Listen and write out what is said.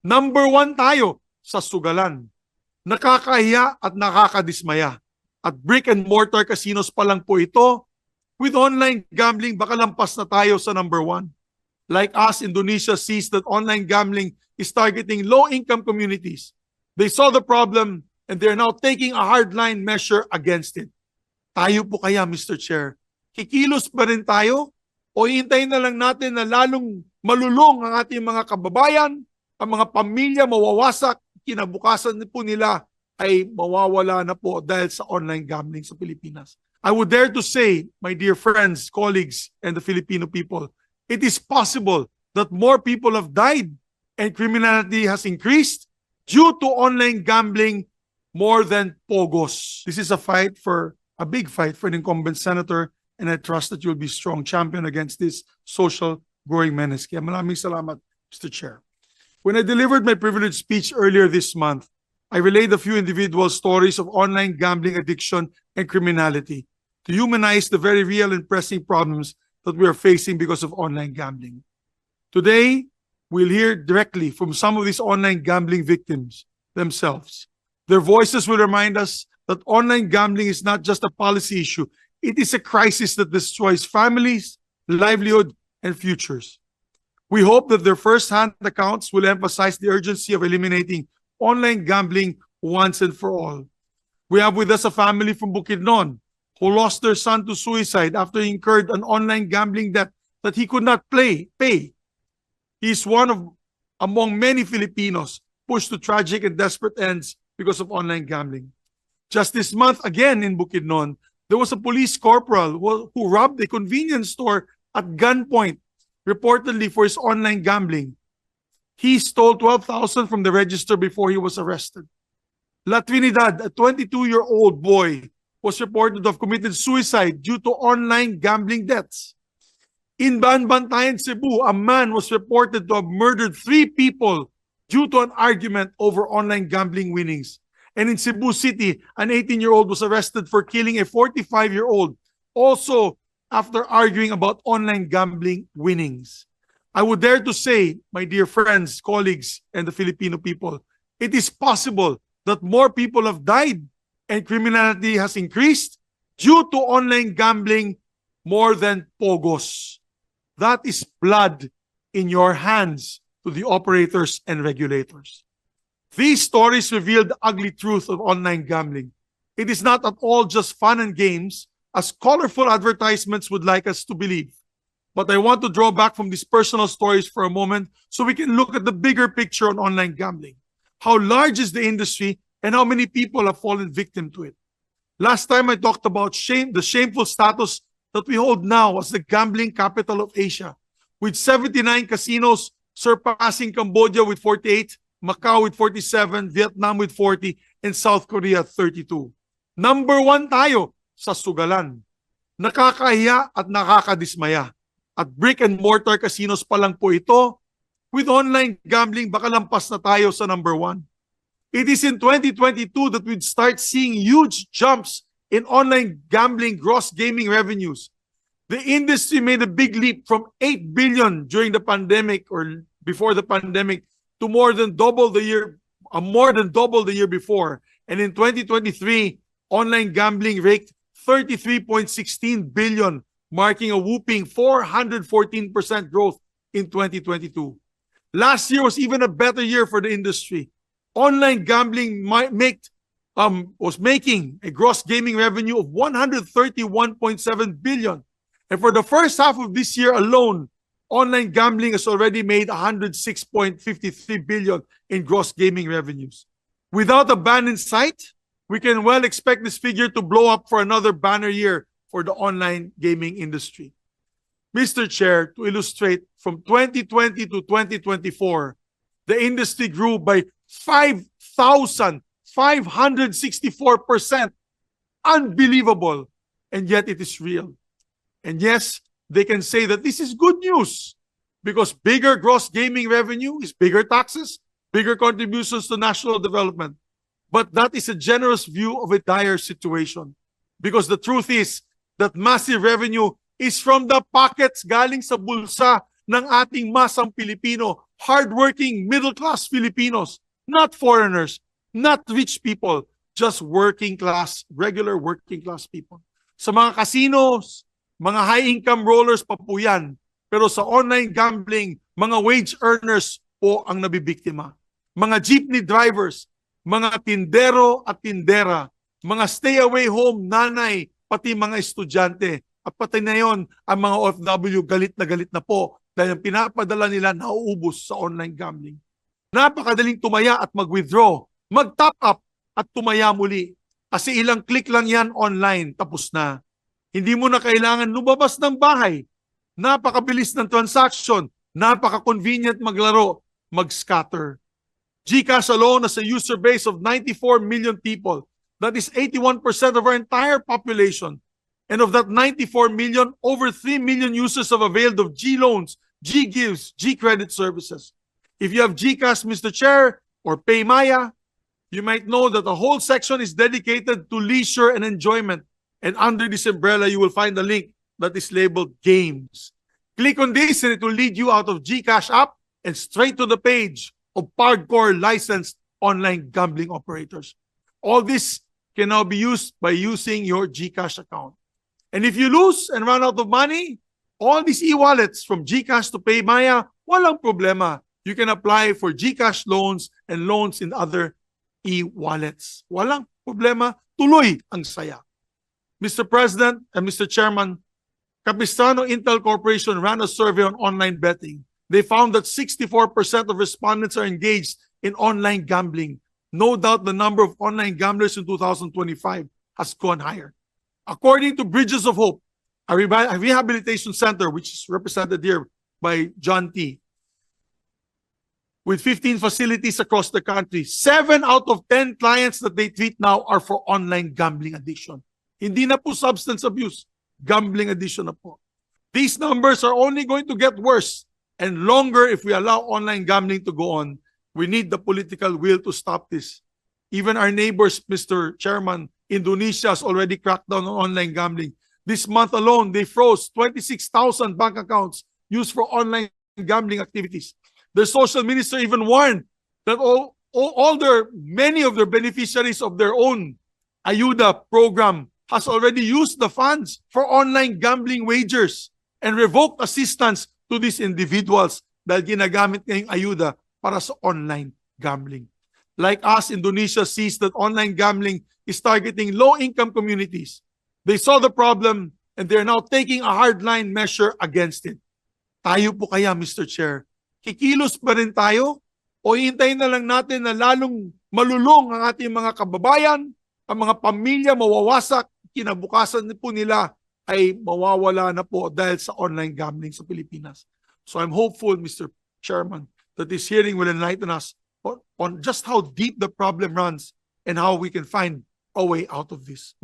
Number 1 tayo sa sugalan. Nakakahiya at nakakadismaya. At brick and mortar casinos pa lang po ito. With online gambling, baka lampas na tayo sa number 1. Like us, Indonesia sees that online gambling is targeting low-income communities. They saw the problem and they're now taking a hardline measure against it. Tayo po kaya, Mr. Chair, kikilos ba rin tayo? O hintayin na lang natin na lalong malulong ang ating mga kababayan, ang mga pamilya mawawasak, kinabukasan po nila ay mawawala na po dahil sa online gambling sa Pilipinas. I would dare to say, my dear friends, colleagues, and the Filipino people, it is possible that more people have died and criminality has increased due to online gambling more than pogos. This is a big fight for an incumbent senator, and I trust that you'll be strong champion against this social growing menace. Kaya maraming salamat, Mr. Chair. When I delivered my privileged speech earlier this month, I relayed a few individual stories of online gambling addiction and criminality to humanize the very real and pressing problems that we are facing because of online gambling. Today, we'll hear directly from some of these online gambling victims themselves. Their voices will remind us that online gambling is not just a policy issue. It is a crisis that destroys families, livelihood, and futures. We hope that their first-hand accounts will emphasize the urgency of eliminating online gambling once and for all. We have with us a family from Bukidnon who lost their son to suicide after he incurred an online gambling debt that he could not pay. He is one of among many Filipinos pushed to tragic and desperate ends because of online gambling. Just this month, again in Bukidnon, there was a police corporal who robbed a convenience store at gunpoint, reportedly for his online gambling. He stole 12,000 from the register before he was arrested. La Trinidad, a 22-year-old boy, was reported to have committed suicide due to online gambling debts. In Banbantayan, Cebu, a man was reported to have murdered 3 people due to an argument over online gambling winnings. And in Cebu City, an 18-year-old was arrested for killing a 45-year-old, also after arguing about online gambling winnings. I would dare to say, my dear friends, colleagues, and the Filipino people, it is possible that more people have died and criminality has increased due to online gambling more than pogos. That is blood in your hands to the operators and regulators. These stories reveal the ugly truth of online gambling. It is not at all just fun and games, as colorful advertisements would like us to believe. But I want to draw back from these personal stories for a moment so we can look at the bigger picture on online gambling. How large is the industry and how many people have fallen victim to it? Last time I talked about the shameful status that we hold now as the gambling capital of Asia, with 79 casinos surpassing Cambodia with 48, Macau with 47, Vietnam with 40, and South Korea 32. Number 1 tayo sa sugalan. Nakakahiya at nakakadismaya. At brick and mortar casinos pa lang po ito. With online gambling, baka lampas na tayo sa number 1. It is in 2022 that we'd start seeing huge jumps in online gambling gross gaming revenues. The industry made a big leap from 8 billion during the pandemic or before the pandemic to more than double the year before. And in 2023, online gambling raked 33.16 billion, marking a whooping 414% growth in 2022. Last year was even a better year for the industry. Online gambling was making a gross gaming revenue of 131.7 billion. And for the first half of this year alone, online gambling has already made 106.53 billion in gross gaming revenues. Without a ban in sight, we can well expect this figure to blow up for another banner year for the online gaming industry. Mr. Chair, to illustrate, from 2020 to 2024, the industry grew by 5,564%. Unbelievable. And yet it is real. And yes, they can say that this is good news because bigger gross gaming revenue is bigger taxes, bigger contributions to national development. But that is a generous view of a dire situation because the truth is that massive revenue is from the pockets galing sa bulsa ng ating masang Pilipino hardworking middle-class Filipinos, not foreigners, not rich people, just working class, regular working class people. Sa mga casinos, mga high-income rollers pa po yan. Pero sa online gambling, mga wage earners po ang nabibiktima. Mga jeepney drivers, mga tindero at tindera, mga stay-away home nanay, pati mga estudyante. At pati na yon, ang mga OFW galit na po dahil ang pinapadala nila nauubos sa online gambling. Napakadaling tumaya at mag-withdraw, mag-top up at tumaya muli. Kasi ilang click lang yan online, tapos na. Hindi mo na kailangan lumabas ng bahay. Napakabilis ng transaction, napaka-convenient maglaro, mag-scatter. GCash alone has a user base of 94 million people. That is 81% of our entire population. And of that 94 million, over 3 million users have availed of G-loans, G-gives, G-credit services. If you have GCash, Mr. Chair, or PayMaya, you might know that the whole section is dedicated to leisure and enjoyment. And under this umbrella, you will find a link that is labeled Games. Click on this and it will lead you out of GCash app and straight to the page of hardcore licensed online gambling operators. All this can now be used by using your GCash account. And if you lose and run out of money, all these e-wallets from GCash to PayMaya, walang problema. You can apply for GCash loans and loans in other e-wallets. Walang problema. Tuloy ang saya. Mr. President and Mr. Chairman, Capistrano Intel Corporation ran a survey on online betting. They found that 64% of respondents are engaged in online gambling. No doubt the number of online gamblers in 2025 has gone higher. According to Bridges of Hope, a rehabilitation center, which is represented here by John T., with 15 facilities across the country, 7 out of 10 clients that they treat now are for online gambling addiction. Hindi na po substance abuse, gambling addiction na po. These numbers are only going to get worse and longer if we allow online gambling to go on. We need the political will to stop this. Even our neighbors, Mr. Chairman, Indonesia has already cracked down on online gambling. This month alone, they froze 26,000 bank accounts used for online gambling activities. The social minister even warned that many of their beneficiaries of their own Ayuda program has already used the funds for online gambling wagers and revoked assistance to these individuals dahil ginagamit ngayong ayuda para sa online gambling. Like us, Indonesia sees that online gambling is targeting low-income communities. They saw the problem and they're now taking a hardline measure against it. Tayo po kaya, Mr. Chair, kikilos ba rin tayo o hintayin na lang natin na lalong malulong ang ating mga kababayan, ang mga pamilya mawawasak, kinabukasan po nila ay mawawala na po dahil sa online gambling sa Pilipinas. So I'm hopeful, Mr. Chairman, that this hearing will enlighten us on just how deep the problem runs and how we can find a way out of this.